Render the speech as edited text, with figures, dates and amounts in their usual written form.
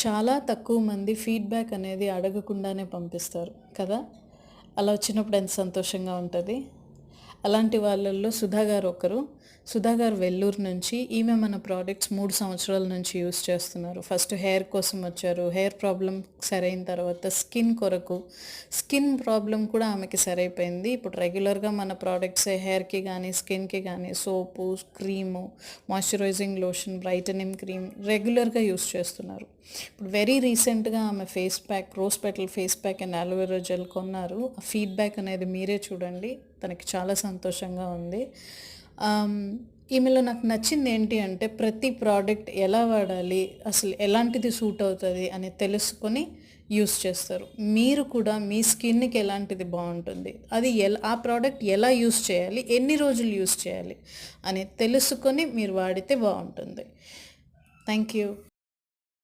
చాలా తక్కువ మంది ఫీడ్‌బ్యాక్ అనేది అడగకుండానే పంపిస్తారు కదా! అలా వచ్చినప్పుడు ఎంత సంతోషంగా ఉంటది. అలాంటి వాళ్ళల్లో సుధా గారు ఒకరు. సుధా గారు వెల్లూరు నుంచి. ఈమె మన ప్రొడక్ట్స్ 3 సంవత్సరాల నుంచి యూజ్ చేస్తున్నారు. ఫస్ట్ హెయిర్ కోసం వచ్చారు. హెయిర్ ప్రాబ్లమ్ సరైన తర్వాత స్కిన్ కొరకు. స్కిన్ ప్రాబ్లమ్ కూడా ఆమెకి సరైపోయింది. ఇప్పుడు రెగ్యులర్‌గా మన ప్రొడక్ట్సే హెయిర్‌కి గానీ, స్కిన్‌కి గానీ soap, cream, moisturising lotion, brightening cream రెగ్యులర్‌గా యూజ్ చేస్తున్నారు. ఇప్పుడు వెరీ రీసెంట్‌గా ఆమె face pack, rose petal face pack and aloe vera gel కొన్నారు. ఆ ఫీడ్‌బ్యాక్ అనేది మీరే చూడండి. తనకి చాలా సంతోషంగా ఉంది. ఆమ్, ఈమెలో నాకు నచ్చింది ఏంటి అంటే ప్రతి ప్రోడక్ట్ ఎలా వాడాలి, అసలు ఎలాంటిది సూట్ అవుతుంది అని తెలుసుకొని యూస్ చేస్తారు. మీరు కూడా మీ స్కిన్‌కి ఎలాంటిది బాగుంటుంది, అది ఆ ప్రోడక్ట్ ఎలా యూస్ చేయాలి, ఎన్ని రోజులు యూస్ చేయాలి అని తెలుసుకొని మీరు వాడితే బాగుంటుంది. Thank you.